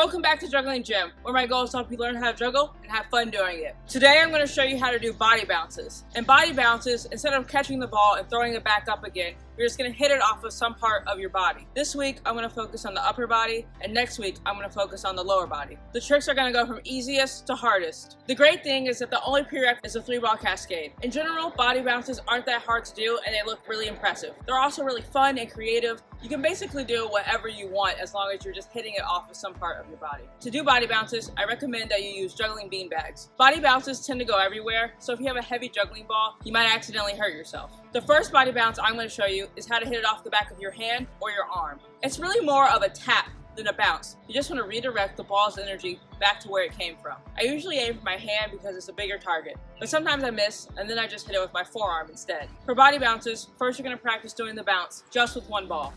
Welcome back to Juggling Gym, where my goal is to help you learn how to juggle and have fun doing it. Today I'm going to show you how to do body bounces. And body bounces, instead of catching the ball and throwing it back up again, you're just going to hit it off of some part of your body. This week I'm going to focus on the upper body, and next week I'm going to focus on the lower body. The tricks are going to go from easiest to hardest. The great thing is that the only prereq is a 3-ball cascade. In general, body bounces aren't that hard to do and they look really impressive. They're also really fun and creative. You can basically do whatever you want as long as you're just hitting it off of some part of your body. To do body bounces, I recommend that you use juggling bean bags. Body bounces tend to go everywhere, so if you have a heavy juggling ball, you might accidentally hurt yourself. The first body bounce I'm going to show you is how to hit it off the back of your hand or your arm. It's really more of a tap than a bounce. You just want to redirect the ball's energy back to where it came from. I usually aim for my hand because it's a bigger target, but sometimes I miss and then I just hit it with my forearm instead. For body bounces, first you're going to practice doing the bounce just with one ball.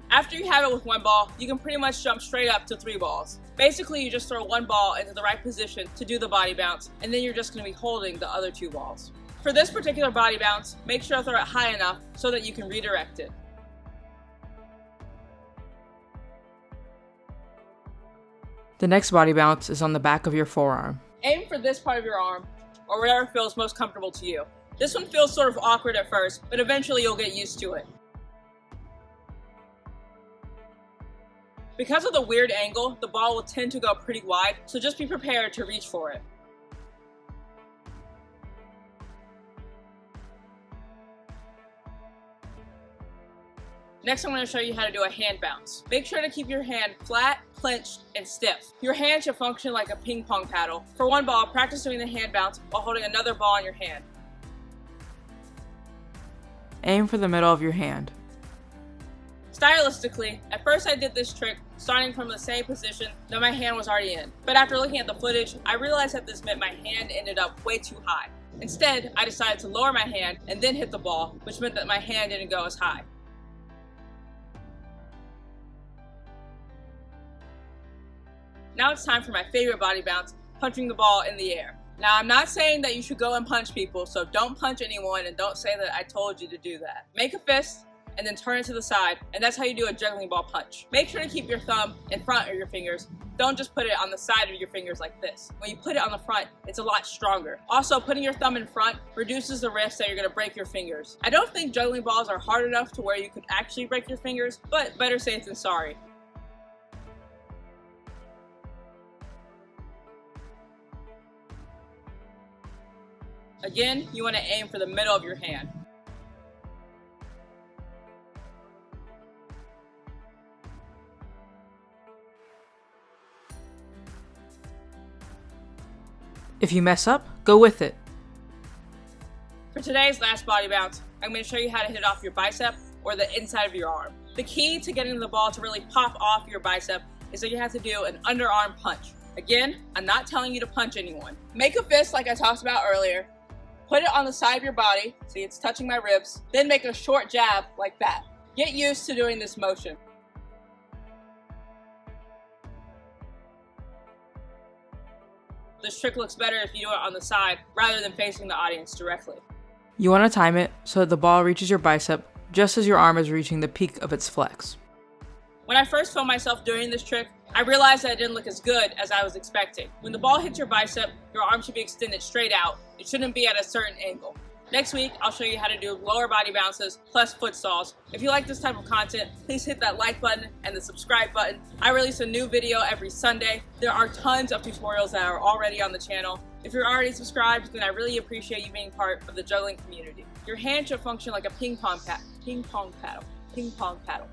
After you have it with one ball, you can pretty much jump straight up to 3 balls. Basically, you just throw one ball into the right position to do the body bounce, and then you're just going to be holding the other 2 balls. For this particular body bounce, make sure to throw it high enough so that you can redirect it. The next body bounce is on the back of your forearm. Aim for this part of your arm, or whatever feels most comfortable to you. This one feels sort of awkward at first, but eventually you'll get used to it. Because of the weird angle, the ball will tend to go pretty wide, so just be prepared to reach for it. Next, I'm going to show you how to do a hand bounce. Make sure to keep your hand flat, clenched, and stiff. Your hand should function like a ping pong paddle. For one ball, practice doing the hand bounce while holding another ball in your hand. Aim for the middle of your hand. Stylistically, at first I did this trick starting from the same position that my hand was already in. But after looking at the footage, I realized that this meant my hand ended up way too high. Instead, I decided to lower my hand and then hit the ball, which meant that my hand didn't go as high. Now it's time for my favorite body bounce, punching the ball in the air. Now, I'm not saying that you should go and punch people, so don't punch anyone and don't say that I told you to do that. Make a fist and then turn it to the side, and that's how you do a juggling ball punch. Make sure to keep your thumb in front of your fingers. Don't just put it on the side of your fingers like this. When you put it on the front, it's a lot stronger. Also, putting your thumb in front reduces the risk that you're gonna break your fingers. I don't think juggling balls are hard enough to where you could actually break your fingers, but better safe than sorry. Again, you want to aim for the middle of your hand. If you mess up, go with it. For today's last body bounce, I'm going to show you how to hit off your bicep or the inside of your arm. The key to getting the ball to really pop off your bicep is that you have to do an underarm punch. Again, I'm not telling you to punch anyone. Make a fist like I talked about earlier. Put it on the side of your body, see it's touching my ribs, then make a short jab like that. Get used to doing this motion. This trick looks better if you do it on the side rather than facing the audience directly. You want to time it so that the ball reaches your bicep just as your arm is reaching the peak of its flex. When I first filmed myself doing this trick, I realized that it didn't look as good as I was expecting. When the ball hits your bicep, your arm should be extended straight out. It shouldn't be at a certain angle. Next week, I'll show you how to do lower body bounces plus foot stalls. If you like this type of content, please hit that like button and the subscribe button. I release a new video every Sunday. There are tons of tutorials that are already on the channel. If you're already subscribed, then I really appreciate you being part of the juggling community. Your hand should function like a ping pong paddle.